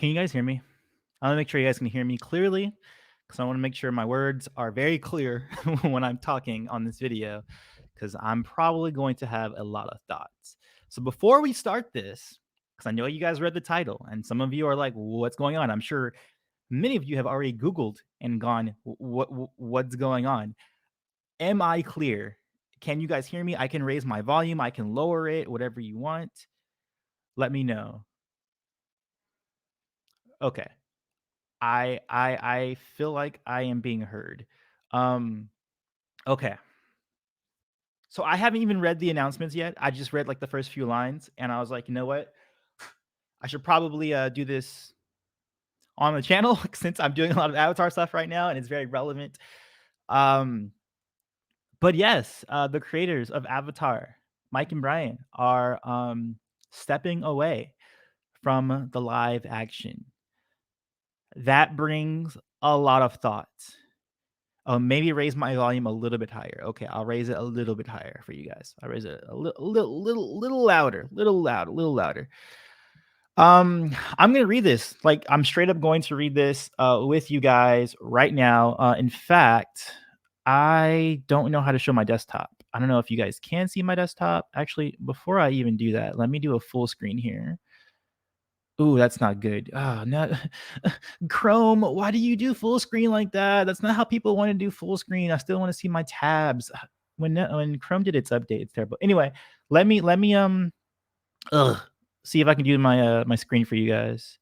Can you guys hear me? I want to make sure you guys can hear me clearly because I want to make sure my words are very clear when I'm talking on this video because I'm probably going to have a lot of thoughts. So before we start this, because I know you guys read the title and some of you are like, what's going on? I'm sure many of you have already Googled and gone, what's going on? Am I clear? Can you guys hear me? I can raise my volume. I can lower it, whatever you want. Let me know. Okay. I feel like I am being heard. Um, okay. So I haven't even read the announcements yet. I just read like the first few lines, and I was like, you know what? I should probably do this on the channel since I'm doing a lot of Avatar stuff right now, and it's very relevant. Um, but yes, the creators of Avatar, Mike and Brian, are stepping away from the live action. That brings a lot of thoughts. Oh, maybe raise my volume a little bit higher. Okay, I'll raise it a little bit higher for you guys. I'll raise it a little louder, little louder. I'm gonna read this. Like, I'm straight up going to read this with you guys right now. In fact, I don't know how to show my desktop. I don't know if you guys can see my desktop. Actually, before I even do that, let me do a full screen here. Ooh, that's not good. Ah, not Chrome. Why do you do full screen like that? That's not how people want to do full screen. I still want to see my tabs. When Chrome did its update, it's terrible. Anyway, let me ugh, see if I can do my screen for you guys.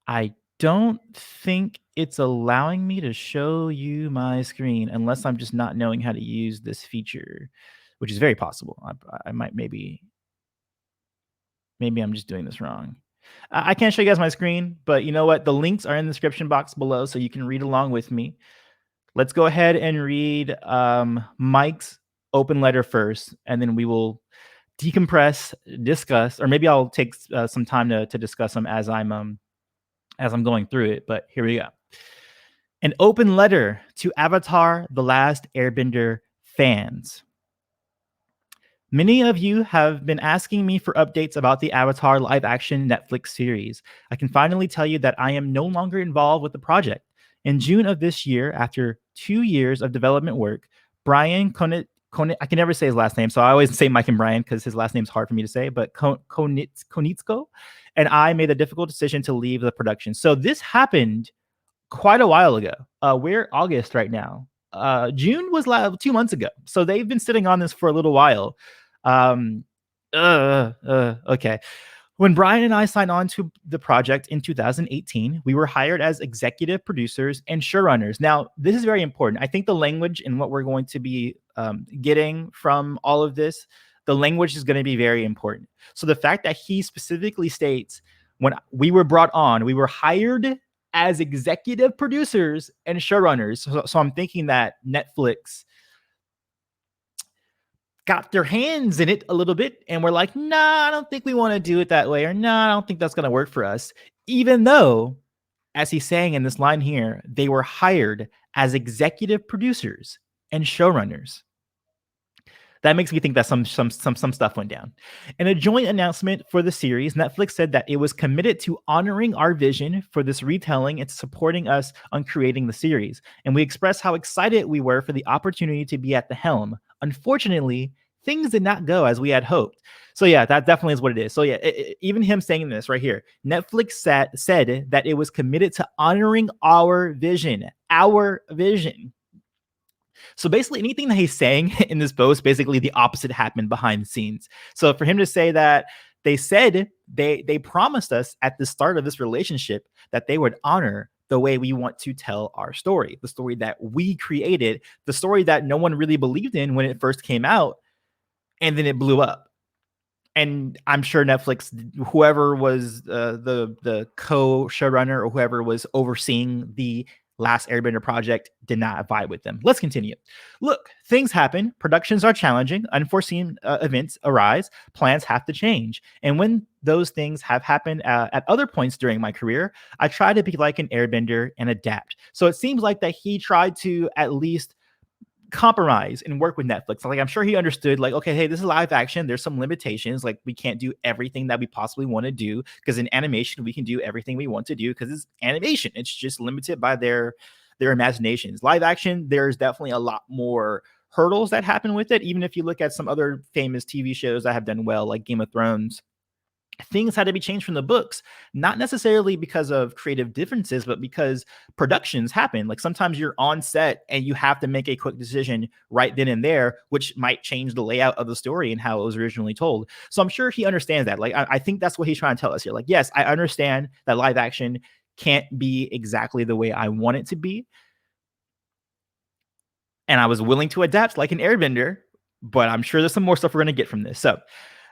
I don't think it's allowing me to show you my screen unless I'm just not knowing how to use this feature, which is very possible. I might maybe I'm just doing this wrong. I can't show you guys my screen, but you know what? The links are in the description box below, so you can read along with me. Let's go ahead and read Mike's open letter first, and then we will decompress, discuss, or maybe I'll take some time to discuss them as I'm going through it. But here we go. An open letter to Avatar: The Last Airbender fans. Many of you have been asking me for updates about the Avatar live action Netflix series. I can finally tell you that I am no longer involved with the project. In June of this year, after 2 years of development work, Bryan I can never say his last name, so I always say Mike and Brian because his last name is hard for me to say, but Konietzko and I made a difficult decision to leave the production. So this happened quite a while ago. We're August right now. June was 2 months ago. So they've been sitting on this for a little while. Um, okay. When Brian and I signed on to the project in 2018, we were hired as executive producers and showrunners. Now, this is very important. I think the language and what we're going to be getting from all of this, the language is going to be very important. So the fact that he specifically states when we were brought on, we were hired as executive producers and showrunners. So I'm thinking that Netflix got their hands in it a little bit and we're like, nah, I don't think we want to do it that way, or nah, I don't think that's going to work for us. Even though, as he's saying in this line here, they were hired as executive producers and showrunners. That makes me think that some stuff went down. In a joint announcement for the series, Netflix said that it was committed to honoring our vision for this retelling and supporting us on creating the series. And we expressed how excited we were for the opportunity to be at the helm. Unfortunately, things did not go as we had hoped. So yeah, that definitely is what it is. So yeah, even him saying this right here, Netflix said that it was committed to honoring our vision. So basically, anything that he's saying in this post, basically the opposite happened behind the scenes. So for him to say that they said they promised us at the start of this relationship that they would honor the way we want to tell our story, the story that we created, the story that no one really believed in when it first came out, and then it blew up. And I'm sure Netflix, whoever was the co-showrunner or whoever was overseeing the Last Airbender project, did not vibe with them. Let's continue. Look, things happen. Productions are challenging. Unforeseen events arise. Plans have to change. And when those things have happened at other points during my career, I try to be like an airbender and adapt. So it seems like that he tried to at least compromise and work with Netflix. Like, I'm sure he understood, like, okay, hey, this is live action. There's some limitations. Like, we can't do everything that we possibly want to do, because in animation, we can do everything we want to do because it's animation. It's just limited by their imaginations. Live action, there's definitely a lot more hurdles that happen with it. Even if you look at some other famous TV shows that have done well, like Game of Thrones, things had to be changed from the books, not necessarily because of creative differences, but because productions happen. Like, sometimes you're on set and you have to make a quick decision right then and there, which might change the layout of the story and how it was originally told. So I'm sure he understands that. Like, I think that's what he's trying to tell us here. Like, yes, I understand that live action can't be exactly the way I want it to be, and I was willing to adapt like an airbender, but I'm sure there's some more stuff we're going to get from this. So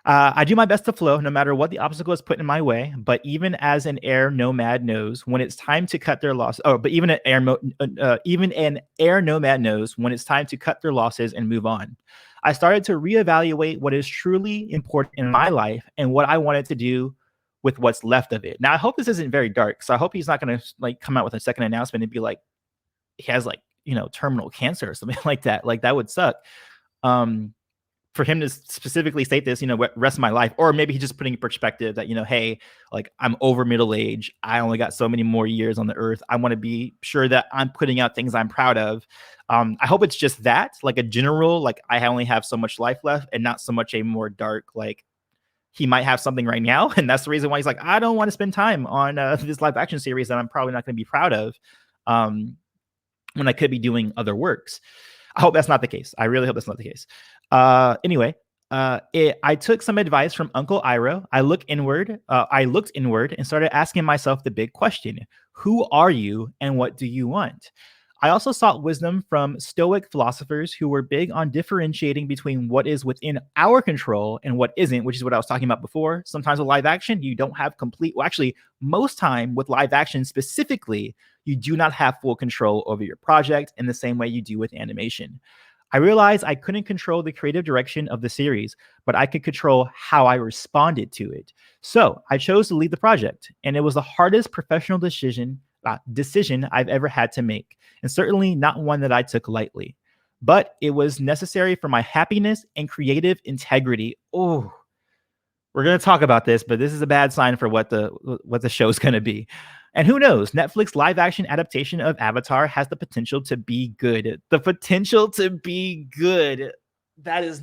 I do my best to flow no matter what the obstacle is put in my way. But even as an air nomad knows when it's time to cut their losses. Oh, but even an air nomad knows when it's time to cut their losses and move on. I started to reevaluate what is truly important in my life and what I wanted to do with what's left of it. Now, I hope this isn't very dark. So I hope he's not going to like come out with a second announcement and be like, he has like, terminal cancer or something like that. Like, that would suck. For him to specifically state this, rest of my life, or maybe he's just putting in perspective that, hey, like, I'm over middle age. I only got so many more years on the earth. I want to be sure that I'm putting out things I'm proud of. I hope it's just that, like, a general, like, I only have so much life left, and not so much a more dark, like, he might have something right now. And that's the reason why he's like, I don't want to spend time on this live action series that I'm probably not going to be proud of, when I could be doing other works. I hope that's not the case. I really hope that's not the case. Anyway, I took some advice from Uncle Iroh. I looked inward and started asking myself the big question: who are you and what do you want? I also sought wisdom from Stoic philosophers who were big on differentiating between what is within our control and what isn't, which is what I was talking about before. Sometimes with live action, you don't have most time with live action specifically, you do not have full control over your project in the same way you do with animation. I realized I couldn't control the creative direction of the series, but I could control how I responded to it. So I chose to lead the project, and it was the hardest professional decision I've ever had to make, and certainly not one that I took lightly. But it was necessary for my happiness and creative integrity. Oh, we're going to talk about this, but this is a bad sign for what the show's going to be. And who knows, Netflix live action adaptation of Avatar has the potential to be good. The potential to be good. That does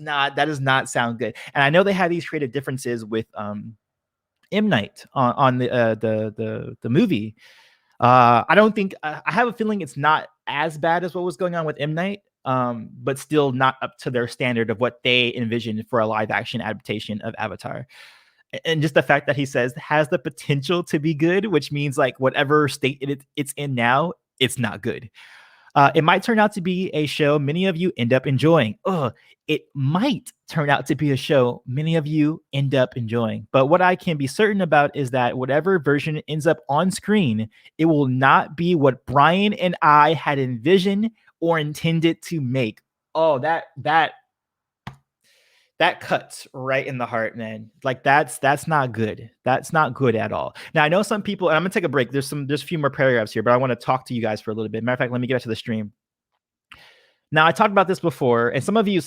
not sound good. And I know they had these creative differences with M. Night on the movie. I don't think I have a feeling it's not as bad as what was going on with M. Night, but still not up to their standard of what they envisioned for a live action adaptation of Avatar. And just the fact that he says has the potential to be good, which means like whatever state it's in now, it's not good. It might turn out to be a show many of you end up enjoying. It might turn out to be a show many of you end up enjoying. But what I can be certain about is that whatever version ends up on screen, it will not be what Bryan and I had envisioned or intended to make. Oh, that cuts right in the heart, man. Like, that's not good. That's not good at all. Now, I know some people, and I'm gonna take a break. There's a few more paragraphs here, but I want to talk to you guys for a little bit. Matter of fact, let me get back to the stream. Now, I talked about this before, and some of you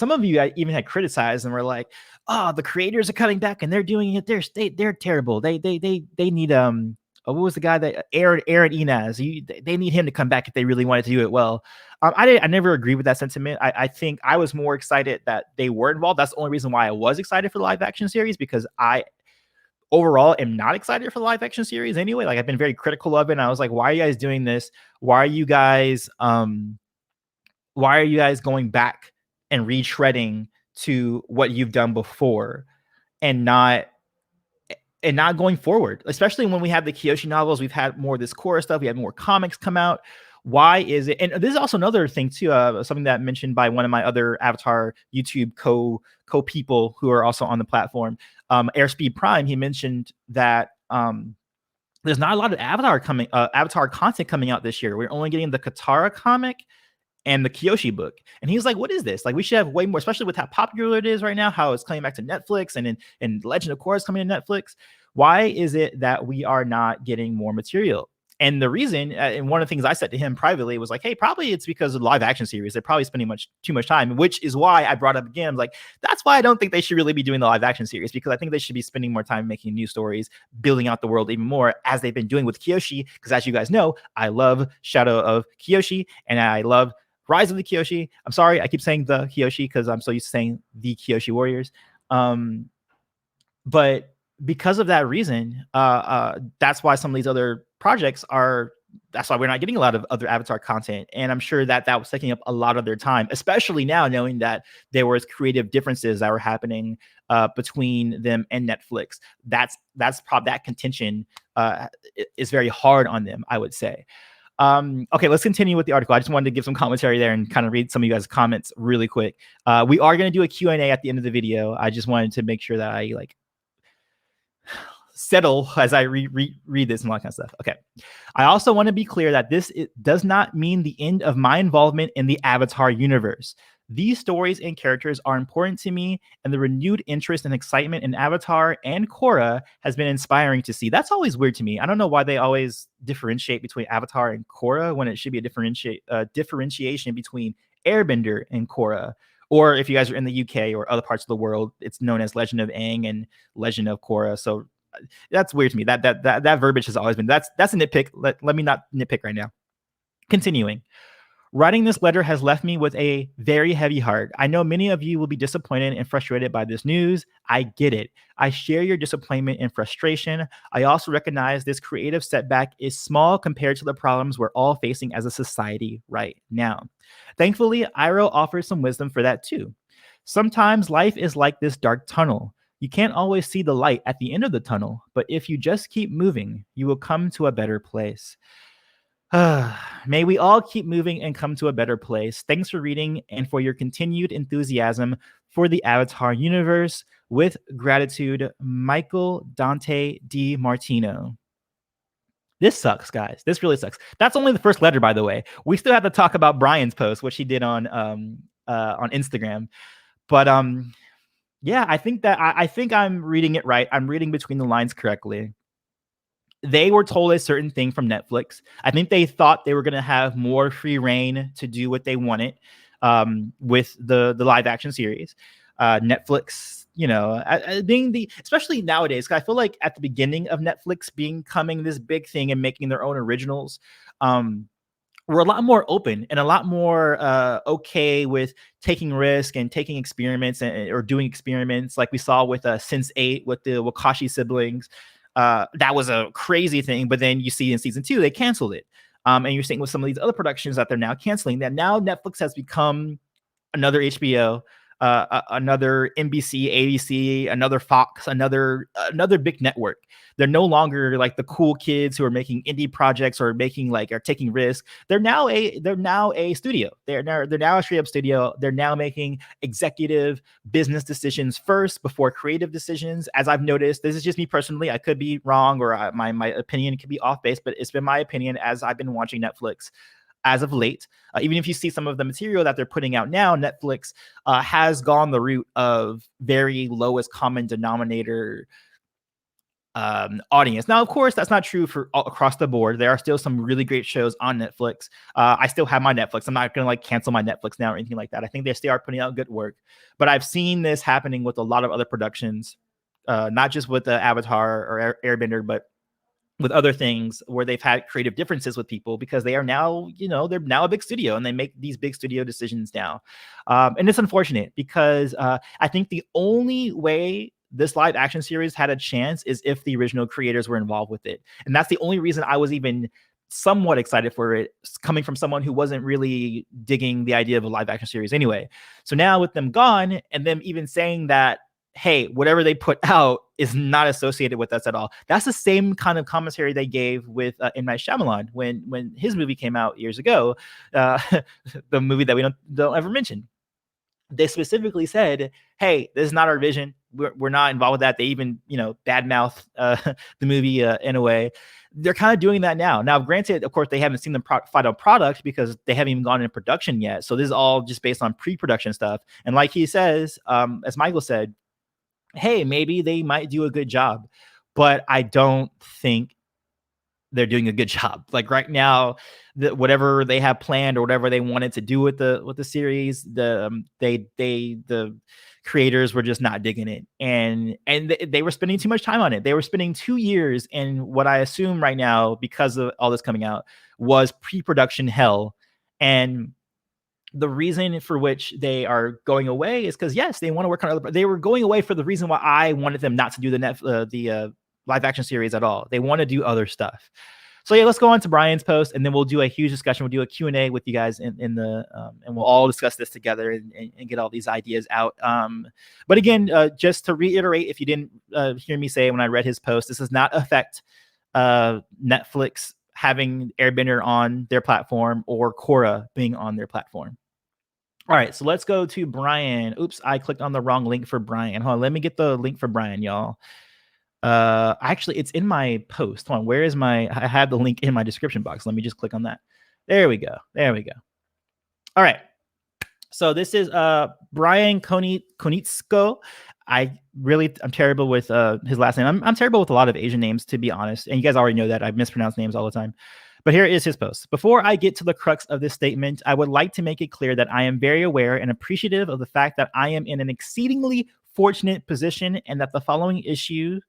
even had criticized and were like, "Oh, the creators are cutting back and they're doing it. They're terrible. They need what was the guy that Aaron Enas? They need him to come back if they really wanted to do it well." I never agree with that sentiment. I think I was more excited that they were involved. That's the only reason why I was excited for the live action series, because I overall am not excited for the live action series anyway. Like, I've been very critical of it, and I was like, why are you guys doing this? Why are you guys going back and retreading to what you've done before and not going forward, especially when we have the Kyoshi novels, we've had more of this core stuff, we had more comics come out. Why is it? And this is also another thing too, something that mentioned by one of my other Avatar YouTube co people who are also on the platform, Airspeed Prime. He mentioned that there's not a lot of Avatar content coming out this year. We're only getting the Katara comic and the Kyoshi book. And he's like, what is this? Like, we should have way more, especially with how popular it is right now, how it's coming back to Netflix, and Legend of Korra is coming to Netflix. Why is it that we are not getting more material? And the reason, and one of the things I said to him privately was like, hey, probably it's because of the live action series. They're probably spending too much time, which is why I brought up again. I'm like, that's why I don't think they should really be doing the live action series, because I think they should be spending more time making new stories, building out the world even more, as they've been doing with Kyoshi. Because as you guys know, I love Shadow of Kyoshi and I love Rise of the Kyoshi. I'm sorry, I keep saying the Kyoshi because I'm so used to saying the Kyoshi Warriors. But because of that reason, that's why some of these other projects are. That's why we're not getting a lot of other Avatar content, and I'm sure that was taking up a lot of their time, especially now knowing that there was creative differences that were happening between them and Netflix. That contention is very hard on them, I would say. Okay, let's continue with the article. I just wanted to give some commentary there and kind of read some of you guys' comments really quick. We are going to do a Q&A at the end of the video. I just wanted to make sure that I settle as I read this and all that kind of stuff. Okay. I also want to be clear that it does not mean the end of my involvement in the Avatar universe. These stories and characters are important to me, and the renewed interest and excitement in Avatar and Korra has been inspiring to see. That's always weird to me. I don't know why they always differentiate between Avatar and Korra when it should be a differentiation between Airbender and Korra. Or if you guys are in the UK or other parts of the world, it's known as Legend of Aang and Legend of Korra. So that's weird to me. That verbiage has always been, that's a nitpick. Let me not nitpick right now. Continuing. Writing this letter has left me with a very heavy heart. I know many of you will be disappointed and frustrated by this news. I get it. I share your disappointment and frustration. I also recognize this creative setback is small compared to the problems we're all facing as a society right now. Thankfully, Iroh offers some wisdom for that too. Sometimes life is like this dark tunnel. You can't always see the light at the end of the tunnel, but if you just keep moving, you will come to a better place. May we all keep moving and come to a better place. Thanks for reading and for your continued enthusiasm for the Avatar universe. With gratitude, Michael Dante DiMartino. This sucks, guys. This really sucks. That's only the first letter, by the way. We still have to talk about Bryan's post, which he did on Instagram. But yeah, I think that I think I'm reading it right. I'm reading between the lines correctly. They were told a certain thing from Netflix. I think they thought they were going to have more free reign to do what they wanted with the live action series. Netflix, being especially nowadays, because I feel like at the beginning of Netflix becoming this big thing and making their own originals, we're a lot more open and a lot more okay with taking risk and taking experiments or doing experiments like we saw with Sense8 with the Wakashi siblings. That was a crazy thing, but then you see in season 2 they canceled it, and you're seeing with some of these other productions that they're now canceling. That now Netflix has become another HBO, another NBC, ABC, another Fox, another big network. They're no longer like the cool kids who are making indie projects or taking risks. They're now a studio. They're now a straight up studio. They're now making executive business decisions first before creative decisions. As I've noticed, this is just me personally. I could be wrong, or my opinion could be off base, but it's been my opinion as I've been watching Netflix as of late. Even if you see some of the material that they're putting out now, Netflix has gone the route of very lowest common denominator audience. Now, of course, that's not true for across the board. There are still some really great shows on Netflix. I still have my Netflix. I'm not going to cancel my Netflix now or anything like that. I think they still are putting out good work. But I've seen this happening with a lot of other productions, not just with the Avatar or Airbender, but with other things where they've had creative differences with people because they are now, they're now a big studio and they make these big studio decisions now. And it's unfortunate because I think the only way this live action series had a chance is if the original creators were involved with it. And that's the only reason I was even somewhat excited for it, coming from someone who wasn't really digging the idea of a live action series anyway. So now with them gone and them even saying that, hey, whatever they put out is not associated with us at all. That's the same kind of commentary they gave with M. Night Shyamalan when his movie came out years ago, the movie that we don't ever mention. They specifically said, hey, this is not our vision. We're not involved with that. They even, badmouth the movie in a way. They're kind of doing that now. Now, granted, of course, they haven't seen the final product because they haven't even gone into production yet. So this is all just based on pre-production stuff. And like he says, as Michael said, hey, maybe they might do a good job, but I don't think they're doing a good job. Like right now, whatever they have planned or whatever they wanted to do with the series, the creators were just not digging it, and they were spending too much time on it. They were spending 2 years, and what I assume right now, because of all this coming out, was pre-production hell. And the reason for which they are going away is because, yes, they want to work on other. They were going away for the reason why I wanted them not to do the live action series at all. They want to do other stuff. So yeah, let's go on to Bryan's post, and then we'll do a huge discussion. We'll do a Q&A with you guys in the and we'll all discuss this together and get all these ideas out. But again, just to reiterate, if you didn't hear me say when I read his post, this does not affect Netflix having Airbender on their platform or Korra being on their platform. All right, so let's go to Bryan. Oops, I clicked on the wrong link for Bryan. Hold on, let me get the link for Bryan, y'all. Actually, it's in my post. Hold on, where is my? I have the link in my description box. Let me just click on that. There we go. There we go. All right. So this is Bryan Konietzko. I'm terrible with his last name. I'm terrible with a lot of Asian names, to be honest. And you guys already know that. I mispronounce names all the time. But here is his post. Before I get to the crux of this statement, I would like to make it clear that I am very aware and appreciative of the fact that I am in an exceedingly fortunate position and that the following issues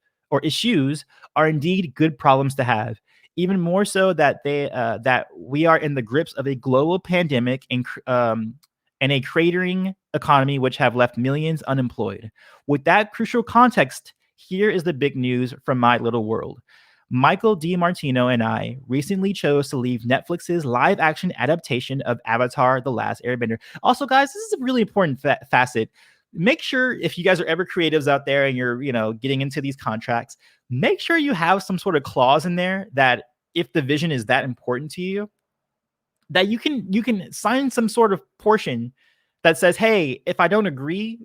are indeed good problems to have. Even more so that we are in the grips of a global pandemic and a cratering economy which have left millions unemployed. With that crucial context, here is the big news from my little world. Michael DiMartino and I recently chose to leave Netflix's live-action adaptation of Avatar: The Last Airbender. Also, guys, this is a really important facet. Make sure, if you guys are ever creatives out there and you're, getting into these contracts, make sure you have some sort of clause in there that if the vision is that important to you, that you can sign some sort of portion that says, hey, if I don't agree,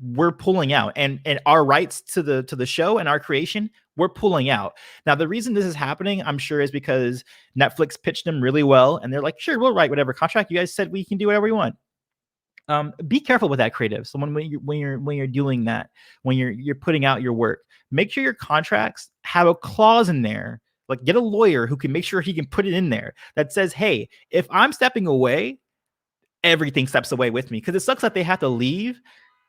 we're pulling out, and our rights to the show and our creation, we're pulling out. Now, the reason this is happening, I'm sure, is because Netflix pitched them really well, and they're like, sure, we'll write whatever contract. You guys said we can do whatever we want. Be careful with that, creative. So when you're doing that, when you're putting out your work, make sure your contracts have a clause in there. Like, get a lawyer who can make sure he can put it in there that says, hey, if I'm stepping away, everything steps away with me. Because it sucks that they have to leave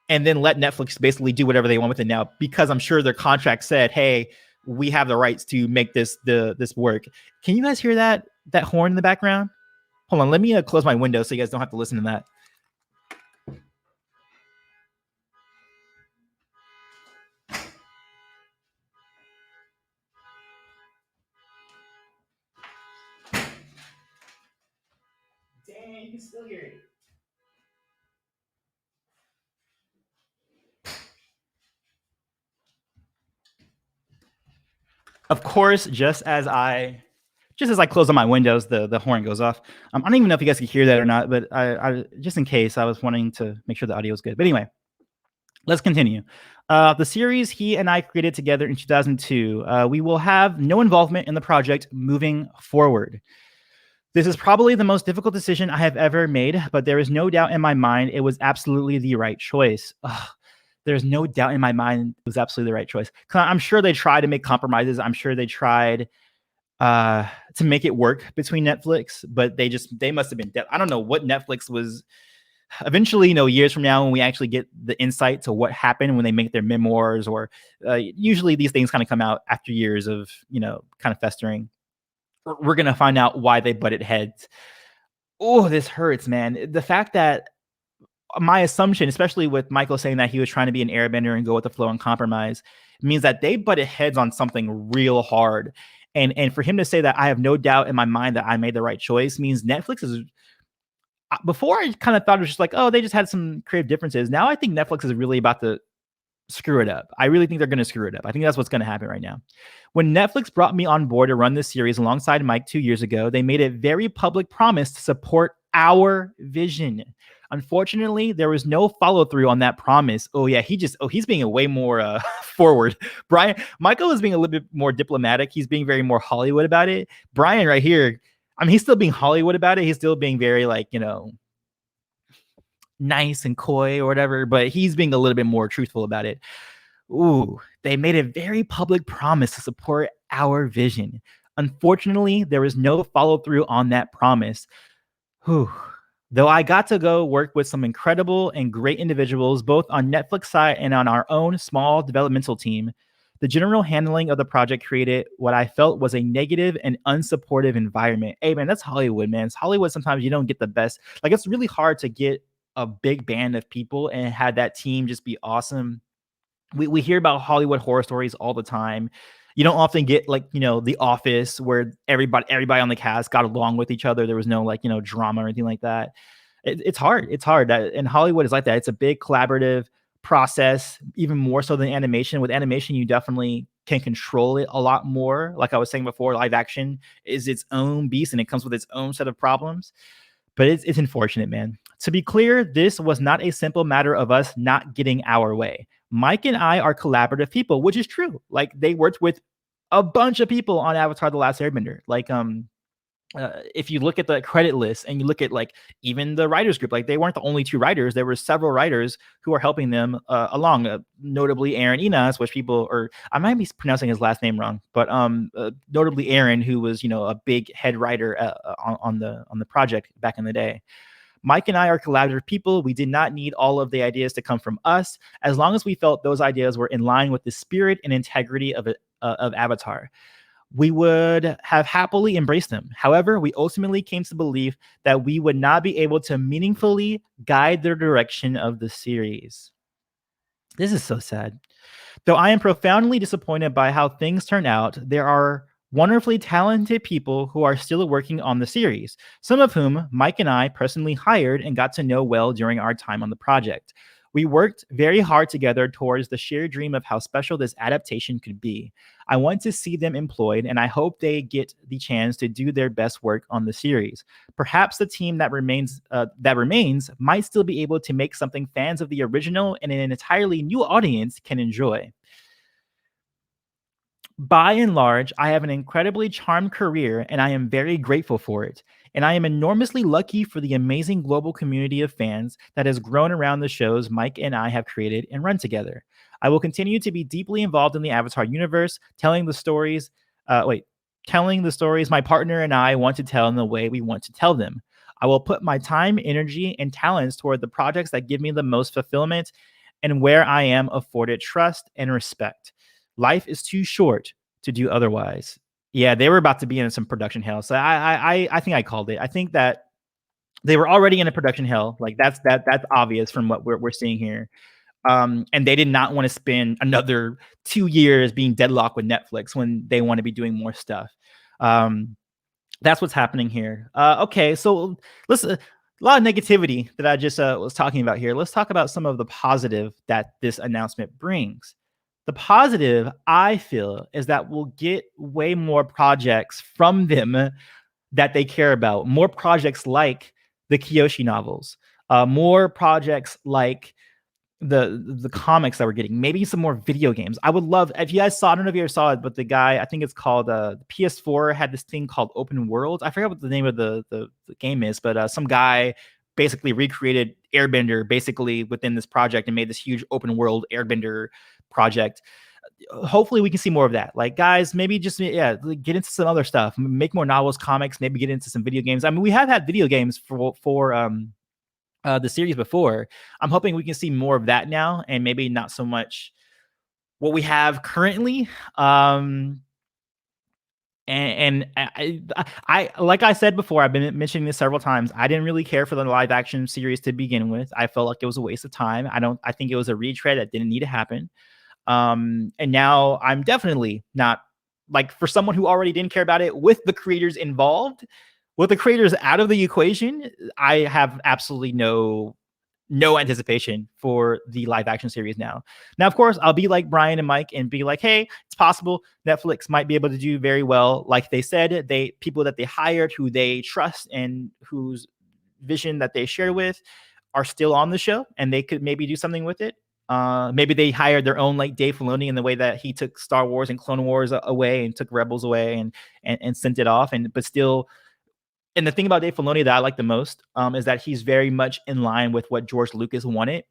and then let Netflix basically do whatever they want with it now, because I'm sure their contract said, hey, we have the rights to make this work. Can you guys hear that horn in the background? Hold on, let me close my window so you guys don't have to listen to that. Dang, you can still hear it. Of course, just as I close on my windows, the horn goes off. I don't even know if you guys can hear that or not, but I just in case, I was wanting to make sure the audio is good. But anyway, let's continue. The series he and I created together in 2002. We will have no involvement in the project moving forward. This is probably the most difficult decision I have ever made, but there is no doubt in my mind it was absolutely the right choice. There's no doubt in my mind it was absolutely the right choice. I'm sure they tried to make compromises. I'm sure they tried to make it work between Netflix, but they must have been dead. I don't know what Netflix was. Eventually, years from now, when we actually get the insight to what happened when they make their memoirs, or usually these things kind of come out after years of, kind of festering. We're going to find out why they butted heads. Oh, this hurts, man. The fact that my assumption, especially with Michael saying that he was trying to be an airbender and go with the flow and compromise, means that they butted heads on something real hard. And for him to say that I have no doubt in my mind that I made the right choice means Netflix is. Before, I kind of thought it was just like, oh, they just had some creative differences. Now I think Netflix is really about to screw it up. I really think they're going to screw it up. I think that's what's going to happen right now. When Netflix brought me on board to run this series alongside Mike 2 years ago, they made a very public promise to support our vision. Unfortunately, there was no follow through on that promise. Oh yeah, he's being way more forward. Michael is being a little bit more diplomatic. He's being very more Hollywood about it. Bryan right here, I mean, he's still being Hollywood about it. He's still being very nice and coy or whatever, but he's being a little bit more truthful about it. Ooh, they made a very public promise to support our vision. Unfortunately, there was no follow through on that promise. Whew. Though I got to go work with some incredible and great individuals, both on Netflix side and on our own small developmental team, the general handling of the project created what I felt was a negative and unsupportive environment. Hey, man, that's Hollywood, man. It's Hollywood. Sometimes you don't get the best. Like, it's really hard to get a big band of people and have that team just be awesome. We hear about Hollywood horror stories all the time. You don't often get like, The Office where everybody on the cast got along with each other. There was no like, drama or anything like that. It's hard. It's hard. And Hollywood is like that. It's a big collaborative process, even more so than animation. With animation, you definitely can control it a lot more. Like I was saying before, live action is its own beast and it comes with its own set of problems. But it's unfortunate, man. To be clear, this was not a simple matter of us not getting our way. Mike and I are collaborative people, which is true. Like they worked with a bunch of people on Avatar: The Last Airbender. Like if you look at the credit list and you look at like even the writers group, like they weren't the only two writers. There were several writers who are helping them along. Notably Aaron Enos, which people, or I might be pronouncing his last name wrong, but notably Aaron, who was a big head writer on the project back in the day. Mike and I are collaborative people. We did not need all of the ideas to come from us, as long as we felt those ideas were in line with the spirit and integrity of Avatar. We would have happily embraced them. However, we ultimately came to believe that we would not be able to meaningfully guide the direction of the series. This is so sad. Though I am profoundly disappointed by how things turn out, there are wonderfully talented people who are still working on the series, some of whom Mike and I personally hired and got to know well during our time on the project. We worked very hard together towards the shared dream of how special this adaptation could be. I want to see them employed, and I hope they get the chance to do their best work on the series. Perhaps the team that remains might still be able to make something fans of the original and an entirely new audience can enjoy. By and large, I have an incredibly charmed career and I am very grateful for it. And I am enormously lucky for the amazing global community of fans that has grown around the shows Mike and I have created and run together. I will continue to be deeply involved in the Avatar universe, telling the stories my partner and I want to tell in the way we want to tell them. I will put my time, energy, and talents toward the projects that give me the most fulfillment and where I am afforded trust and respect. Life is too short to do otherwise. Yeah, they were about to be in some production hell. So I think I called it. I think that they were already in a production hell. Like that's obvious from what we're seeing here. And they did not want to spend another 2 years being deadlocked with Netflix when they want to be doing more stuff. That's what's happening here. Okay, so let's a lot of negativity that I just was talking about here. Let's talk about some of the positive that this announcement brings. The positive, I feel, is that we'll get way more projects from them that they care about. More projects like the Kyoshi novels, more projects like the comics that we're getting, maybe some more video games. I would love, if you guys saw, I don't know if you ever saw it, but the guy, I think it's called the PS4 had this thing called Open World. I forgot what the name of the game is, but some guy basically recreated Airbender basically within this project and made this huge open world Airbender project. Hopefully we can see more of that. Like, guys, maybe just get into some other stuff, make more novels, comics, maybe get into some video games. I mean, we have had video games for the series before. I'm hoping we can see more of that now, and maybe not so much what we have currently. And I like I said before, I've been mentioning this several times. I didn't really care for the live action series to begin with. I felt like it was a waste of time. I think it was a retread that didn't need to happen. And now I'm definitely not, like, for someone who already didn't care about it, with the creators involved, with the creators out of the equation, I have absolutely no anticipation for the live action series now. Now, of course, I'll be like Bryan and Mike and be like, hey, it's possible Netflix might be able to do very well. Like they said, people that they hired, who they trust and whose vision that they share with, are still on the show, and they could maybe do something with it. Maybe they hired their own, like Dave Filoni, in the way that he took Star Wars and Clone Wars away and took Rebels away and sent it off. But still, and the thing about Dave Filoni that I like the most is that he's very much in line with what George Lucas wanted.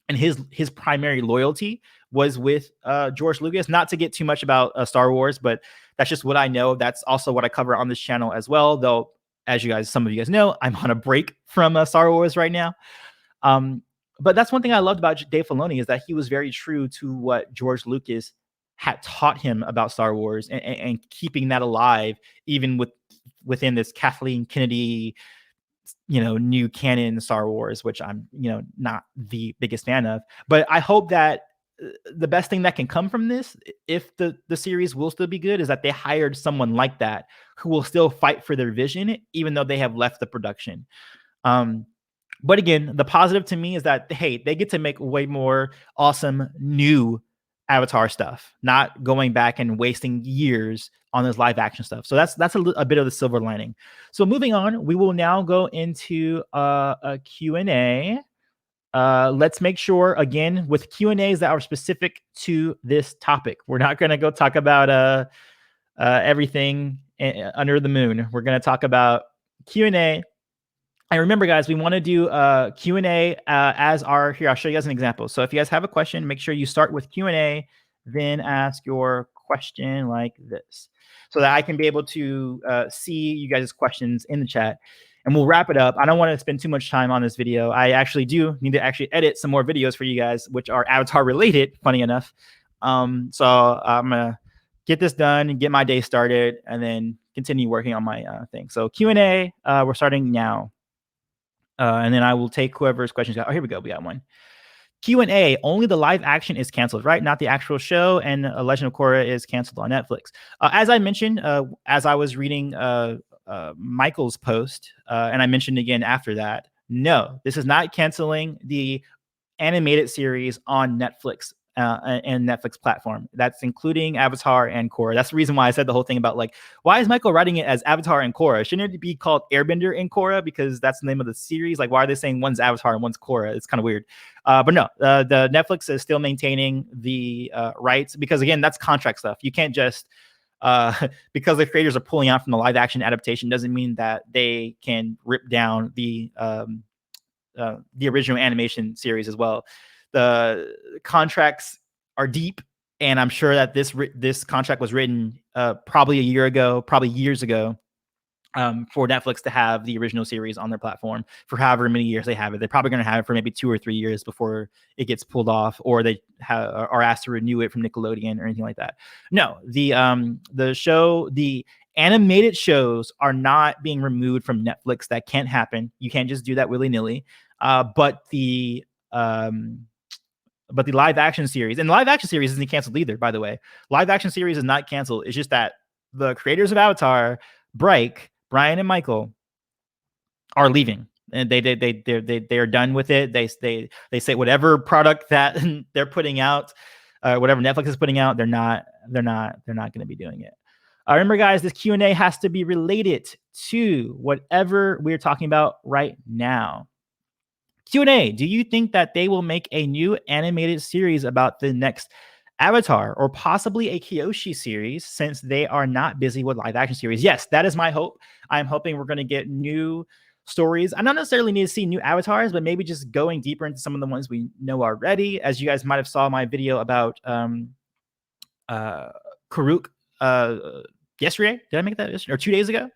And his primary loyalty was with George Lucas. Not to get too much about Star Wars, but That's just what I know. That's also what I cover on this channel as well. Though, as some of you guys know, I'm on a break from Star Wars right now. But that's one thing I loved about Dave Filoni, is that he was very true to what George Lucas had taught him about Star Wars, and keeping that alive, even within this Kathleen Kennedy, new canon Star Wars, which I'm, not the biggest fan of. But I hope that the best thing that can come from this, if the series will still be good, is that they hired someone like that who will still fight for their vision, even though they have left the production. But again, the positive to me is that, hey, they get to make way more awesome new Avatar stuff, not going back and wasting years on this live action stuff. So that's a bit of the silver lining. So moving on, we will now go into a Q&A. Let's make sure, again, with Q&As that are specific to this topic. We're not going to go talk about everything under the moon. We're going to talk about Q&A. And remember, guys, we want to do Q&A as our, here, I'll show you guys an example. So if you guys have a question, make sure you start with Q&A, then ask your question like this, so that I can be able to see you guys' questions in the chat. And we'll wrap it up. I don't want to spend too much time on this video. I actually do need to edit some more videos for you guys, which are Avatar related, funny enough. So I'm going to get this done and get my day started, and then continue working on my thing. So Q&A, we're starting now. And then I will take whoever's questions. Oh, here we go. We got one. Q&A, only the live action is canceled, right? Not the actual show. And Legend of Korra is canceled on Netflix. As I mentioned, as I was reading Michael's post, and I mentioned again after that, no, this is not canceling the animated series on Netflix and Netflix platform. That's including Avatar and Korra. That's the reason why I said the whole thing about, like, why is Michael writing it as Avatar and Korra? Shouldn't it be called Airbender and Korra, because that's the name of the series? Like, why are they saying one's Avatar and one's Korra? It's kind of weird. But no, the Netflix is still maintaining the rights, because again, that's contract stuff. You can't just because the creators are pulling out from the live action adaptation doesn't mean that they can rip down the original animation series as well. The contracts are deep, and I'm sure that this contract was written probably a year ago, probably years ago, for Netflix to have the original series on their platform for however many years they have it. They're probably going to have it for maybe 2 or 3 years before it gets pulled off, or they are asked to renew it from Nickelodeon or anything like that. No, the show, the animated shows are not being removed from Netflix. That can't happen. You can't just do that willy-nilly. But the live action series, and the live action series isn't canceled either, by the way. Live action series is not canceled. It's just that the creators of Avatar, Bryan and Michael, are leaving, and they are done with it. They say whatever product that they're putting out, whatever Netflix is putting out, they're not going to be doing it. Remember, guys, this Q&A has to be related to whatever we're talking about right now. Q&A, do you think that they will make a new animated series about the next Avatar, or possibly a Kyoshi series, since they are not busy with live action series? Yes, that is my hope. I'm hoping we're going to get new stories. I don't necessarily need to see new Avatars, but maybe just going deeper into some of the ones we know already. As you guys might have saw my video about Karuk yesterday. Did I make that yesterday or 2 days ago?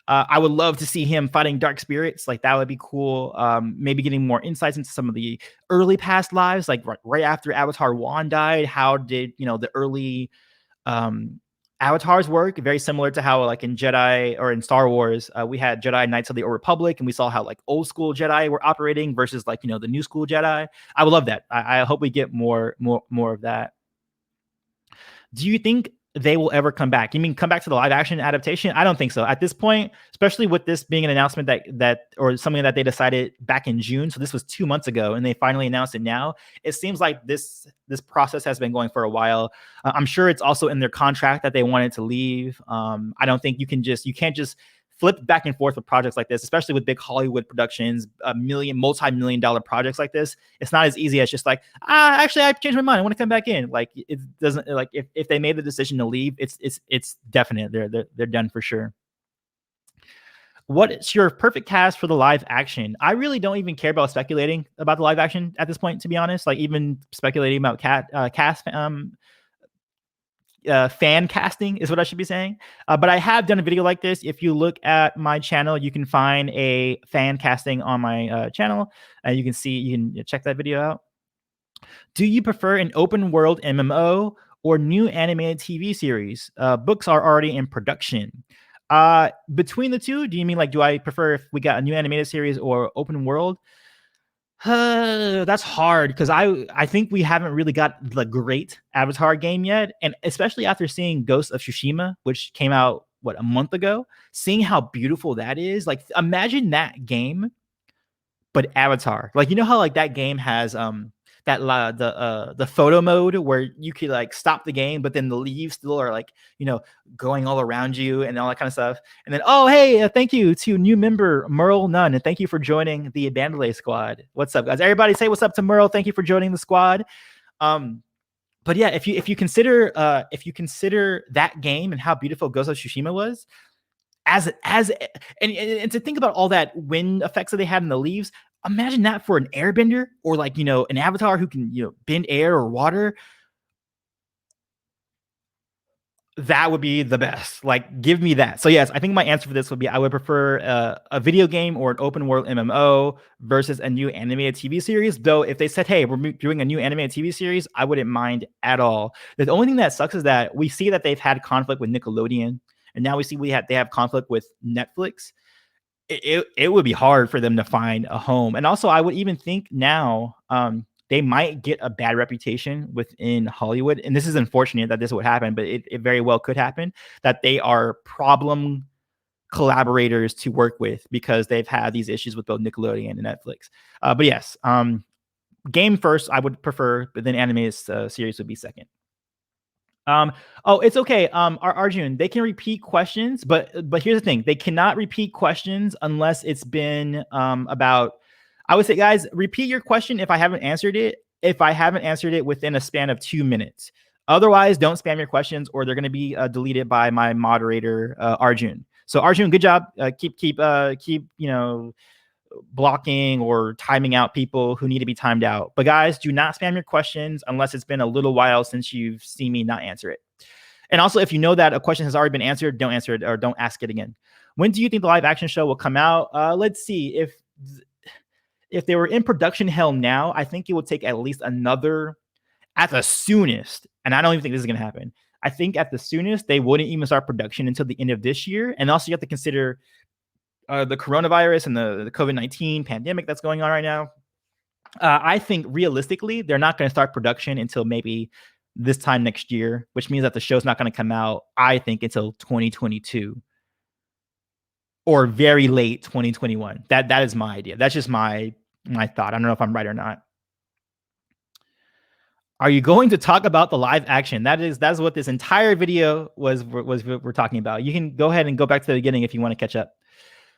I would love to see him fighting dark spirits. Like, that would be cool. Maybe getting more insights into some of the early past lives, like right after Avatar 1 died. How did, the early avatars work? Very similar to how, like, in Jedi or in Star Wars, we had Jedi Knights of the Old Republic, and we saw how, like, old school Jedi were operating versus, like, the new school Jedi. I would love that. I hope we get more of that. Do you think they will ever come back? You mean come back to the live action adaptation? I don't think so at this point, especially with this being an announcement that or something that they decided back in June. So this was 2 months ago, and they finally announced it now. It seems like this process has been going for a while. I'm sure it's also in their contract that they wanted to leave. I don't think you can't just flip back and forth with projects like this, especially with big Hollywood productions, multi-million dollar projects like this. It's not as easy as just like, actually, I changed my mind, I want to come back in. Like, it doesn't, like, if they made the decision to leave, it's definite. They're done for sure. What is your perfect cast for the live action? I really don't even care about speculating about the live action at this point, to be honest. Like, even speculating about cast fan casting is what I should be saying. But I have done a video like this. If you look at my channel, you can find a fan casting on my channel. You can see, you can check that video out. Do you prefer an open world MMO or new animated TV series? Books are already in production. Between the two, do you mean like, do I prefer if we got a new animated series or open world? That's hard because I think we haven't really got the great Avatar game yet, and especially after seeing Ghost of Tsushima, which came out a month ago, seeing how beautiful that is. Like, imagine that game but Avatar. Like, you know how like that game has the photo mode where you could like stop the game, but then the leaves still are like, going all around you and all that kind of stuff. And then, oh hey, thank you to new member Merle Nunn, and thank you for joining the Bandele squad. What's up, guys? Everybody say what's up to Merle. Thank you for joining the squad. But yeah, if you consider that game and how beautiful Ghost of Tsushima was, and to think about all that wind effects that they had in the leaves, imagine that for an airbender or like, an avatar who can, bend air or water. That would be the best. Like, give me that. So yes, I think my answer for this would be I would prefer a video game or an open world MMO versus a new animated TV series. Though if they said, hey, we're doing a new animated TV series, I wouldn't mind at all. The only thing that sucks is that we see that they've had conflict with Nickelodeon, and now we see they have conflict with Netflix. It would be hard for them to find a home. And also, I would even think now they might get a bad reputation within Hollywood. And this is unfortunate that this would happen, but it very well could happen, that they are problem collaborators to work with because they've had these issues with both Nickelodeon and Netflix. But yes, game first, I would prefer, but then animated series would be second. Oh, it's okay. Arjun, they can repeat questions, but here's the thing: they cannot repeat questions unless it's been about. I would say, guys, repeat your question if I haven't answered it. If I haven't answered it within a span of 2 minutes, otherwise, don't spam your questions, or they're going to be deleted by my moderator, Arjun. So, Arjun, good job. Keep blocking or timing out people who need to be timed out. But guys, do not spam your questions unless it's been a little while since you've seen me not answer it. And also, if you know that a question has already been answered, don't answer it or don't ask it again. When do you think the live action show will come out? Let's see. If they were in production hell now, I think it would take at least another, at the soonest, and I don't even think this is going to happen. I think at the soonest, they wouldn't even start production until the end of this year. And also, you have to consider the coronavirus and the COVID-19 pandemic that's going on right now. I think realistically, they're not going to start production until maybe this time next year, which means that the show's not going to come out, I think, until 2022 or very late 2021. That is my idea. That's just my thought. I don't know if I'm right or not. Are you going to talk about the live action? That's what this entire video was we're talking about. You can go ahead and go back to the beginning if you want to catch up.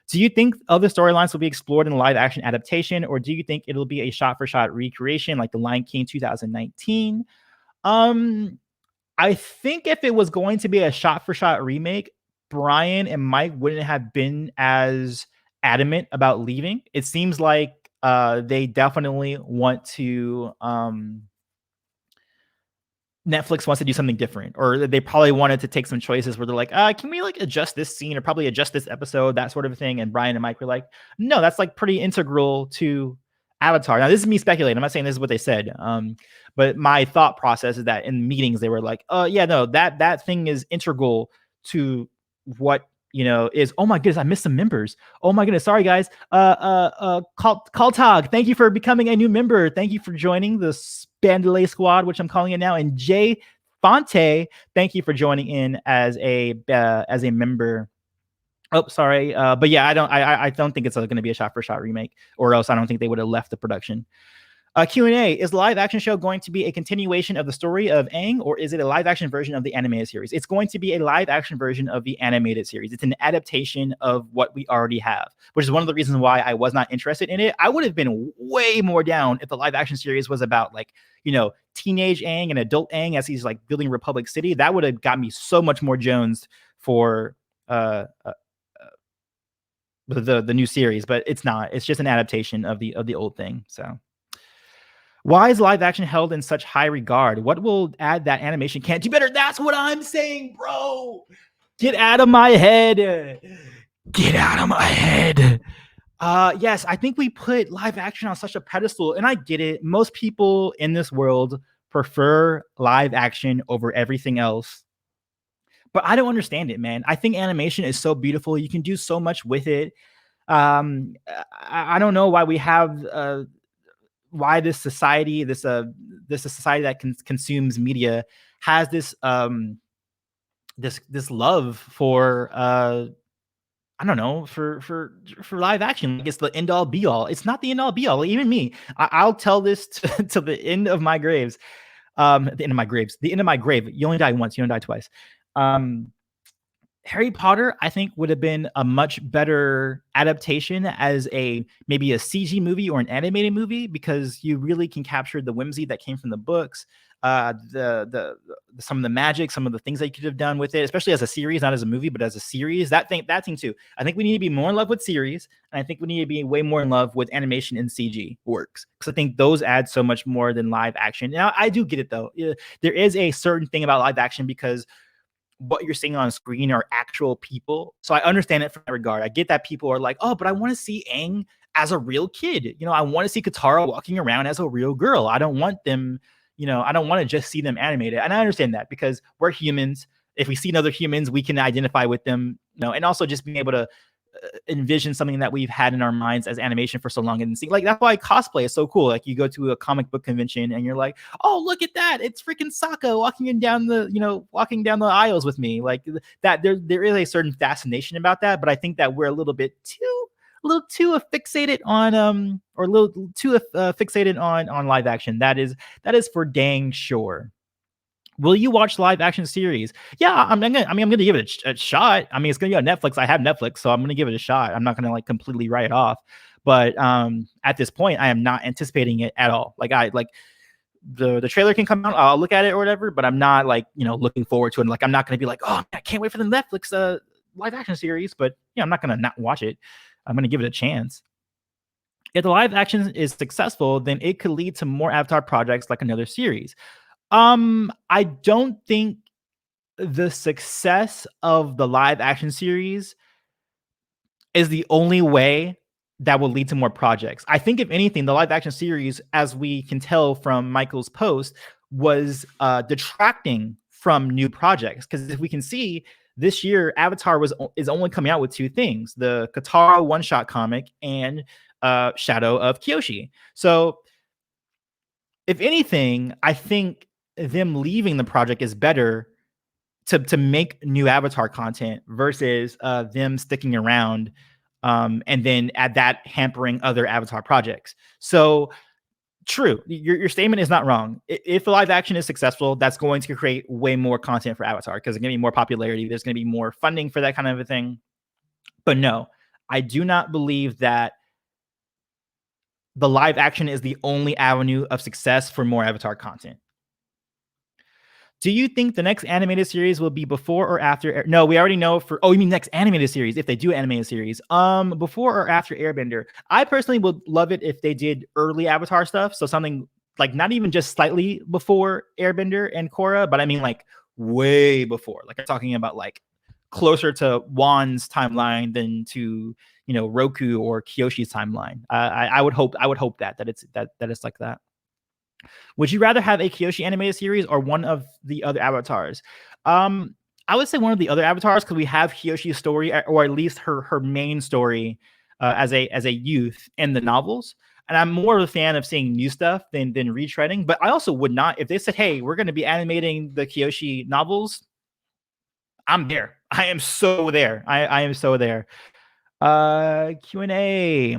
Do you think other storylines will be explored in a live action adaptation, or do you think it'll be a shot for shot recreation like The Lion King 2019? I think if it was going to be a shot for shot remake, Bryan and Mike wouldn't have been as adamant about leaving. It seems like they definitely want to Netflix wants to do something different, or they probably wanted to take some choices where they're like, can we like adjust this scene or probably adjust this episode, that sort of thing. And Bryan and Mike were like, no, that's like pretty integral to Avatar. Now, this is me speculating. I'm not saying this is what they said. But my thought process is that in meetings, they were like, yeah, no, that thing is integral to what, is. Oh my goodness, I missed some members. Oh my goodness, sorry guys. Kaltag, thank you for becoming a new member. Thank you for joining the Bandele squad, which I'm calling it now. And Jay Fonte, thank you for joining in as a member. Oh, sorry, but yeah, I don't think it's going to be a shot for shot remake, or else I don't think they would have left the production. Q&A, is the live action show going to be a continuation of the story of Aang, or is it a live action version of the animated series? It's going to be a live action version of the animated series. It's an adaptation of what we already have, which is one of the reasons why I was not interested in it. I would have been way more down if the live action series was about like, teenage Aang and adult Aang as he's like building Republic City. That would have got me so much more Jones for the new series, but it's not. It's just an adaptation of the old thing. So Why is live action held in such high regard? What will add that animation can't do better? That's what I'm saying, bro. Get out of my head. Get out of my head. Yes, I think we put live action on such a pedestal, and I get it. Most people in this world prefer live action over everything else. But I don't understand it, man. I think animation is so beautiful. You can do so much with it. I don't know why we have why this society, this a society that consumes media has this love for I don't know, for live action. Like it's the end all be all. It's not the end all be all. Like even me, I'll tell this to the end of my graves. The end of my graves. The end of my grave. You only die once. You don't die twice. Harry Potter, I think, would have been a much better adaptation as maybe a CG movie or an animated movie, because you really can capture the whimsy that came from the books, the some of the magic, some of the things that you could have done with it, especially as a series, not as a movie, but as a series. That thing too. I think we need to be more in love with series, and I think we need to be way more in love with animation and CG works, because I think those add so much more than live action. Now, I do get it though. There is a certain thing about live action because what you're seeing on screen are actual people. So I understand it from that regard. I get that people are like, oh, but I want to see Aang as a real kid. I want to see Katara walking around as a real girl. I don't want them, I don't want to just see them animated. And I understand that because we're humans. If we see other humans, we can identify with them, and also just being able to envision something that we've had in our minds as animation for so long and see, like, that's why cosplay is so cool. Like you go to a comic book convention and you're like, oh, look at that, it's freaking Sokka walking down the aisles with me. Like that there is a certain fascination about that, but I think that we're a little too fixated on on live action. That is for dang sure. Will you watch live action series? Yeah, I'm gonna give it a shot. I mean, it's gonna be on Netflix. I have Netflix, so I'm gonna give it a shot. I'm not gonna like completely write it off. But at this point, I am not anticipating it at all. Like the trailer can come out, I'll look at it or whatever, but I'm not like, looking forward to it. Like I'm not gonna be like, oh, I can't wait for the Netflix live action series. But I'm not gonna not watch it. I'm gonna give it a chance. If the live action is successful, then it could lead to more Avatar projects like another series. I don't think the success of the live action series is the only way that will lead to more projects. I think if anything, the live action series, as we can tell from Michael's post, was detracting from new projects. Because if we can see this year, Avatar is only coming out with two things: the Katara one-shot comic and Shadow of Kyoshi. So if anything, I think them leaving the project is better to make new Avatar content versus them sticking around and then at that hampering other Avatar projects. So true, your statement is not wrong. If live action is successful, that's going to create way more content for Avatar because there's going to be more popularity. There's going to be more funding for that kind of a thing. But no, I do not believe that the live action is the only avenue of success for more Avatar content. Do you think the next animated series will be before or after? No, we already know you mean next animated series, if they do animated series. Before or after Airbender? I personally would love it if they did early Avatar stuff. So something like not even just slightly before Airbender and Korra, but I mean like way before. Like I'm talking about like closer to Wan's timeline than to, Roku or Kyoshi's timeline. I would hope that it's like that. Would you rather have a Kyoshi animated series or one of the other avatars? I would say one of the other avatars because we have Kyoshi's story, or at least her main story as a youth in the novels. And I'm more of a fan of seeing new stuff than retreading. But I also would not, if they said, hey, we're going to be animating the Kyoshi novels, I'm there. I am so there. I am so there. Q&A.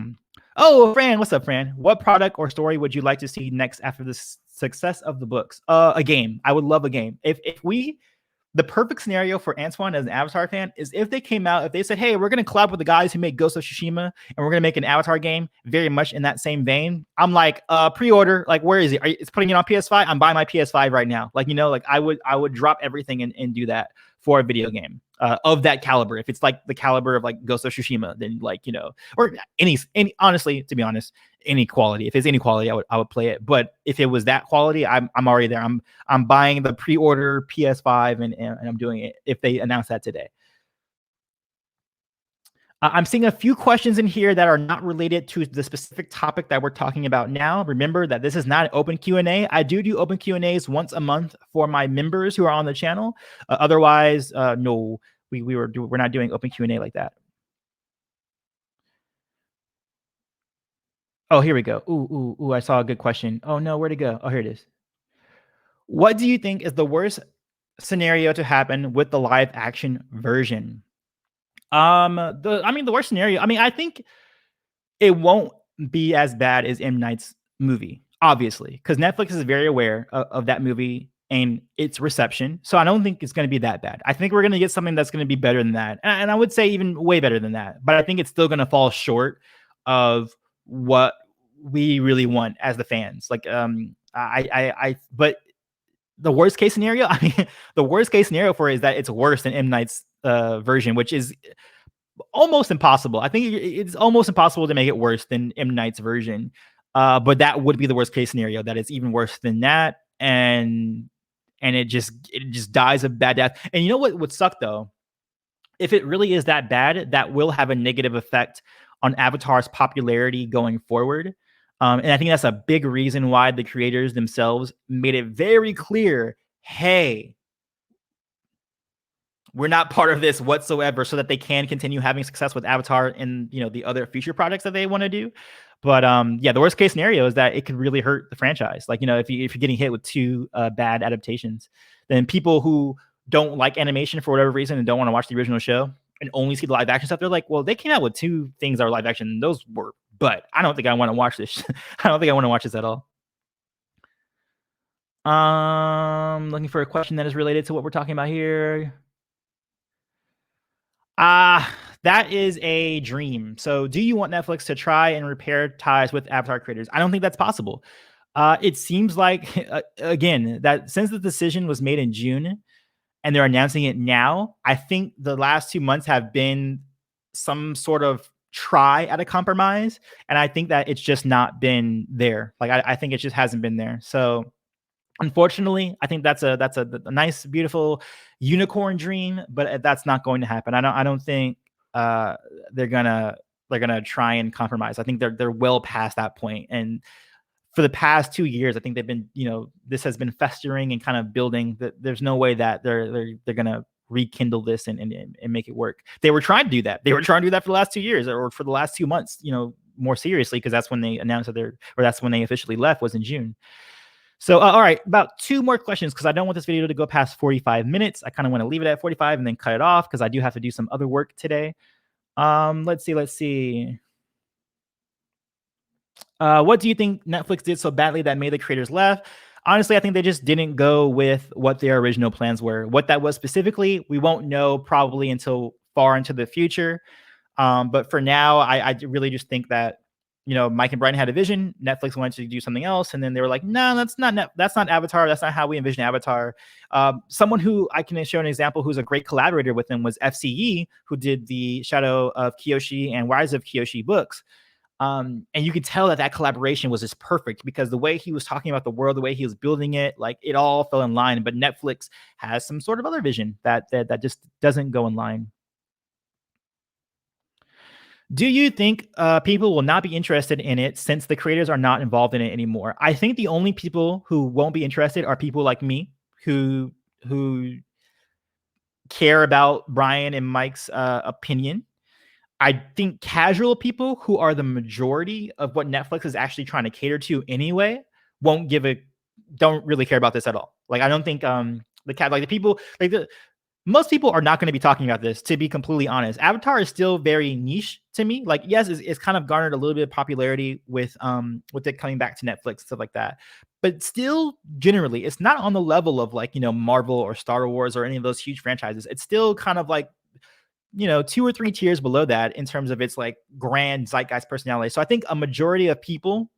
Oh, Fran, what's up, Fran? What product or story would you like to see next after the success of the books? A game. I would love a game. The perfect scenario for Antoine as an Avatar fan is if they came out, if they said, hey, we're going to collab with the guys who made Ghost of Tsushima and we're going to make an Avatar game very much in that same vein. I'm like, pre-order, like, where is it? It's putting it on PS5. I'm buying my PS5 right now. Like, I would drop everything and do that for a video game of that caliber. If it's like the caliber of like Ghost of Tsushima, then or any honestly, to be honest, any quality. If it's any quality, I would play it. But if it was that quality, I'm already there. I'm buying the pre-order PS5 and I'm doing it if they announce that today. I'm seeing a few questions in here that are not related to the specific topic that we're talking about now. Remember that this is not an open Q&A. I do open Q&As once a month for my members who are on the channel. Otherwise, no, we're not doing open Q&A like that. Oh, here we go. Ooh, I saw a good question. Oh no, where'd it go? Oh, here it is. What do you think is the worst scenario to happen with the live action version? The worst scenario. I think it won't be as bad as M. Night's movie, obviously, because Netflix is very aware of that movie and its reception. So I don't think it's going to be that bad. I think we're going to get something that's going to be better than that. And I would say even way better than that. But I think it's still going to fall short of what we really want as the fans. Like, but the worst case scenario, the worst case scenario for it is that it's worse than M. Night's version, which is almost impossible. I think it's almost impossible to make it worse than M. Night's version. But that would be the worst case scenario, that it's even worse than that. And it just dies a bad death. And you know what would suck though? If it really is that bad, that will have a negative effect on Avatar's popularity going forward. And I think that's a big reason why the creators themselves made it very clear, hey, we're not part of this whatsoever, so that they can continue having success with Avatar and, the other future projects that they want to do. But the worst case scenario is that it could really hurt the franchise. Like, if you're getting hit with two bad adaptations, then people who don't like animation for whatever reason and don't want to watch the original show and only see the live action stuff, they're like, well, they came out with two things that are live action. Those were, but I don't think I want to watch this. I don't think I want to watch this at all. Looking for a question that is related to what we're talking about here. That is a dream. So do you want Netflix to try and repair ties with Avatar creators? I don't think that's possible. It seems like, again, that since the decision was made in June and they're announcing it now, I think the last 2 months have been some sort of try at a compromise. And I think that it's just not been there. Like, I think it just hasn't been there. So unfortunately, I think that's a nice, beautiful unicorn dream, but that's not going to happen. I don't think they're gonna try and compromise. I think they're well past that point. And for the past 2 years, I think they've been, this has been festering and kind of building. That there's no way that they're gonna rekindle this and make it work. They were trying to do that. They were trying to do that for the last 2 years or for the last 2 months. More seriously, because that's when they announced that that's when they officially left, was in June. So, all right, about 2 more questions, because I don't want this video to go past 45 minutes. I kind of want to leave it at 45 and then cut it off, because I do have to do some other work today. Let's see. What do you think Netflix did so badly that made the creators left? Honestly, I think they just didn't go with what their original plans were. What that was specifically, we won't know probably until far into the future. But for now, I really just think that, Mike and Bryan had a vision. Netflix wanted to do something else, and then they were like, "No, that's not Avatar. That's not how we envision Avatar." Someone who I can show an example who's a great collaborator with them was FCE, who did the Shadow of Kyoshi and Rise of Kyoshi books. And you could tell that collaboration was just perfect, because the way he was talking about the world, the way he was building it, like, it all fell in line. But Netflix has some sort of other vision that just doesn't go in line. Do you think people will not be interested in it since the creators are not involved in it anymore? I think the only people who won't be interested are people like me who care about Bryan and Mike's opinion. I think casual people, who are the majority of what Netflix is actually trying to cater to anyway, don't really care about this at all. Like, I don't think most people are not going to be talking about this, to be completely honest. Avatar is still very niche to me. Like, yes, it's kind of garnered a little bit of popularity with it coming back to Netflix, stuff like that. But still, generally, it's not on the level of, like, Marvel or Star Wars or any of those huge franchises. It's still kind of like, 2 or 3 tiers below that in terms of its, like, grand zeitgeist personality. So I think a majority of people,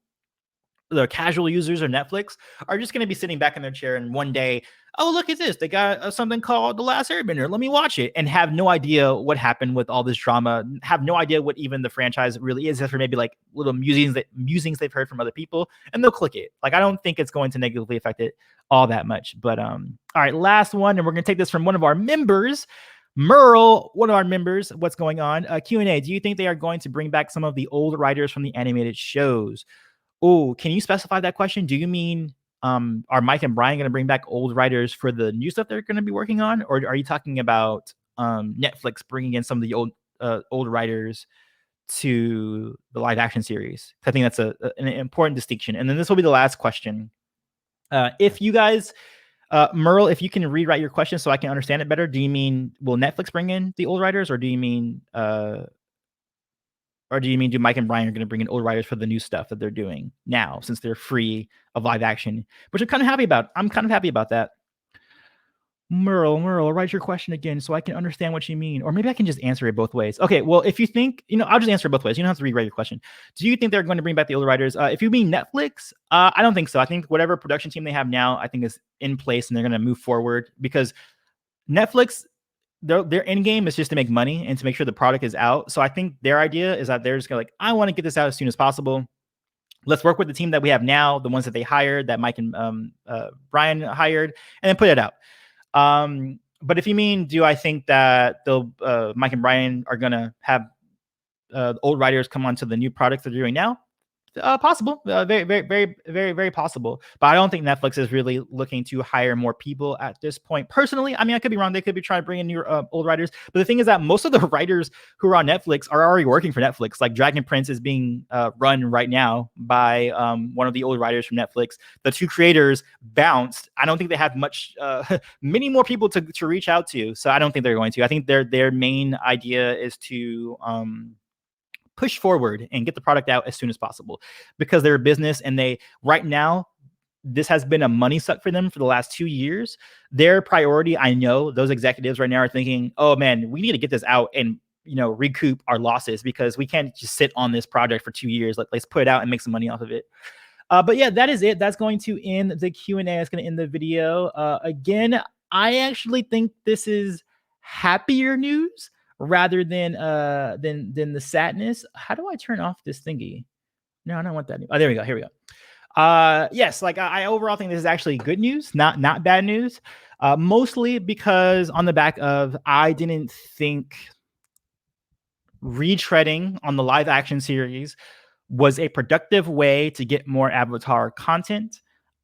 the casual users of Netflix, are just going to be sitting back in their chair, and one day oh, look at this, they got something called The Last Airbender, let me watch it, and have no idea what happened with all this drama, have no idea what even the franchise really is, except for maybe like little musings they've heard from other people, and they'll click it. Like, I don't think it's going to negatively affect it all that much. But all right, last one, and we're gonna take this from one of our members, Merle, one of our members. What's going on? Q&A. Do you think they are going to bring back some of the old writers from the animated shows? Oh, can you specify that question? Do you mean are Mike and Bryan going to bring back old writers for the new stuff they're going to be working on, or are you talking about Netflix bringing in some of the old writers to the live action series? I think that's an important distinction. And then this will be the last question. If you guys, Merle, if you can rewrite your question so I can understand it better, do you mean will Netflix bring in the old writers, or do you mean do Mike and Bryan are going to bring in old writers for the new stuff that they're doing now, since they're free of live action, which I'm kind of happy about. I'm kind of happy about that. Merle, write your question again so I can understand what you mean. Or maybe I can just answer it both ways. Okay, well, if you think, I'll just answer it both ways. You don't have to rewrite your question. Do you think they're going to bring back the older writers? If you mean Netflix, I don't think so. I think whatever production team they have now, I think is in place, and they're going to move forward, because Netflix, their end game is just to make money and to make sure the product is out. So I think their idea is that they're just like, I want to get this out as soon as possible. Let's work with the team that we have now, the ones that they hired, that Mike and Bryan hired, and then put it out. But if you mean, do I think that they'll Mike and Bryan are gonna have old writers come onto the new products they're doing now? Possible, very, very, very, very, very possible. But I don't think Netflix is really looking to hire more people at this point. Personally, I mean, I could be wrong. They could be trying to bring in new old writers. But the thing is that most of the writers who are on Netflix are already working for Netflix. Like Dragon Prince is being run right now by one of the old writers from Netflix. The two creators bounced. I don't think they have many more people to reach out to. So I don't think they're going to. I think their main idea is to push forward and get the product out as soon as possible, because they're a business, and they right now, this has been a money suck for them for the last 2 years. Their priority, I know those executives right now are thinking, oh man, we need to get this out and recoup our losses, because we can't just sit on this project for 2 years. Let's put it out and make some money off of it. But yeah, that is it. That's going to end the Q&A. That's going to end the video. Again, I actually think this is happier news rather than the sadness. How do I turn off this thingy? No, I don't want that. Oh, there we go. Here we go. Yes, like I overall think this is actually good news, not bad news. Mostly because on the back of, I didn't think retreading on the live action series was a productive way to get more Avatar content.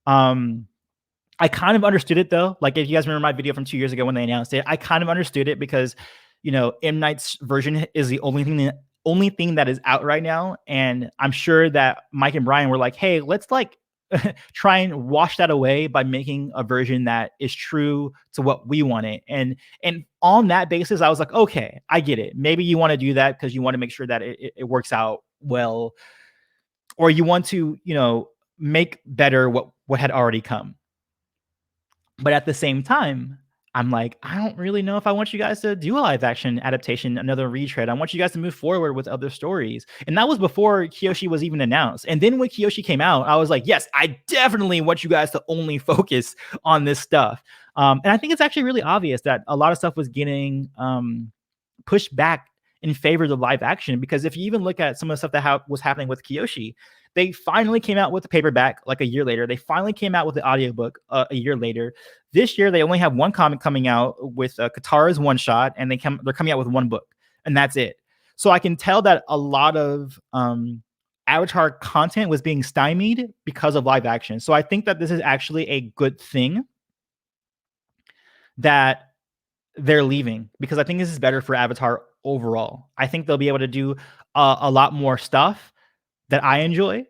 I kind of understood it though. Like, if you guys remember my video from 2 years ago when they announced it, I kind of understood it, because M. Night's version is the only thing that is out right now, and I'm sure that Mike and Bryan were like, hey, let's try and wash that away by making a version that is true to what we wanted. And on that basis, I was like, okay, I get it. Maybe you want to do that because you want to make sure that it works out well, or you want to make better what had already come. But at the same time, I'm like, I don't really know if I want you guys to do a live action adaptation, another retread. I want you guys to move forward with other stories. And that was before Kyoshi was even announced. And then when Kyoshi came out, I was like, yes, I definitely want you guys to only focus on this stuff. And I think it's actually really obvious that a lot of stuff was getting pushed back in favor of the live action, because if you even look at some of the stuff that was happening with Kyoshi, they finally came out with the paperback like a year later. They finally came out with the audiobook a year later. This year, they only have one comic coming out with Katara's one shot, and they're coming out with one book, and that's it. So I can tell that a lot of Avatar content was being stymied because of live action. So I think that this is actually a good thing that they're leaving, because I think this is better for Avatar overall. I think they'll be able to do a lot more stuff that I enjoy,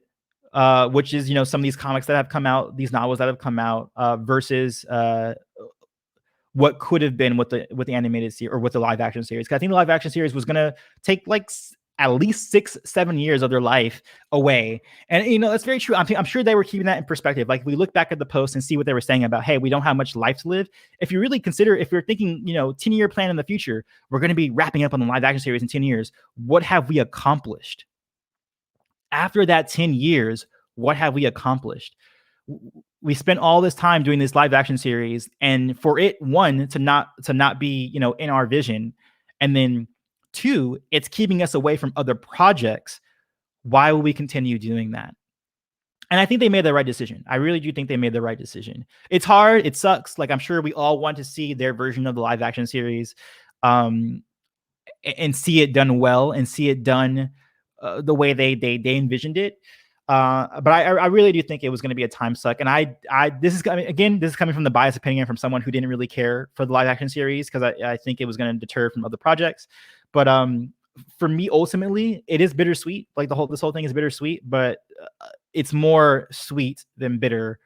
which is, some of these comics that have come out, these novels that have come out, versus what could have been with the animated series or with the live action series. Because I think the live action series was gonna take at least 6-7 years of their life away, and that's very true. I'm sure they were keeping that in perspective. Like, we look back at the post and see what they were saying about, hey, we don't have much life to live. If you really consider, if you're thinking 10-year plan in the future, we're going to be wrapping up on the live action series in 10 years. What have we accomplished? After that 10 years, what have we accomplished? we spent all this time doing this live action series, and for it, one, to not be, you know, in our vision, and then two, it's keeping us away from other projects. Why will we continue doing that? And I think they made the right decision. I really do think they made the right decision. It's hard. It sucks. Like, I'm sure we all want to see their version of the live action series, and see it done well, and see it done the way they envisioned it. But I really do think it was going to be a time suck. And this is, I mean, again, this is coming from the biased opinion from someone who didn't really care for the live action series, because I think it was going to deter from other projects. But for me, ultimately, it is bittersweet. Like, this whole thing is bittersweet, but it's more sweet than bitter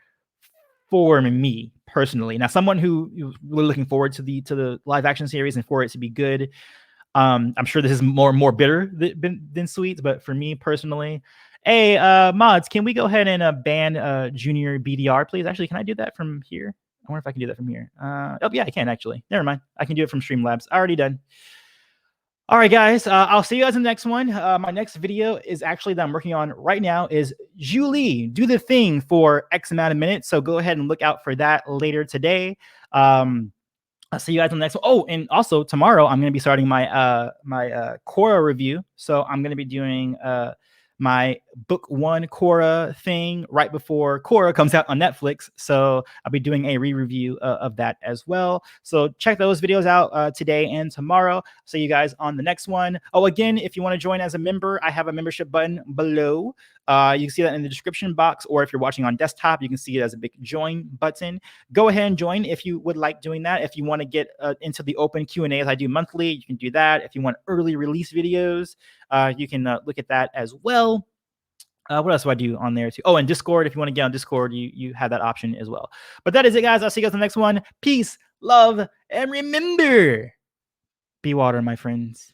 for me personally. Now, someone who really looking forward to the live action series and for it to be good, I'm sure this is more bitter than sweet. But for me personally, hey, mods, can we go ahead and ban Junior BDR, please? Actually, can I do that from here? I wonder if I can do that from here. Oh yeah, I can actually. Never mind. I can do it from Streamlabs. Already done. All right, guys. I'll see you guys in the next one. My next video is actually that I'm working on right now is Julie, do the thing for X amount of minutes. So go ahead and look out for that later today. I'll see you guys on the next one. Oh, and also tomorrow I'm going to be starting my my Korra review. So I'm going to be doing my book 1 Korra thing right before Korra comes out on Netflix. So I'll be doing a re-review of that as well. So check those videos out today and tomorrow. See you guys on the next one. Oh, again, if you want to join as a member, I have a membership button below. You can see that in the description box, or if you're watching on desktop, you can see it as a big join button. Go ahead and join if you would like doing that. If you want to get into the open Q&As I do monthly, you can do that. If you want early release videos, you can look at that as well. What else do I do on there too? Oh, and Discord. If you want to get on Discord, you have that option as well. But that is it, guys. I'll see you guys in the next one. Peace, love, and remember, be water, my friends.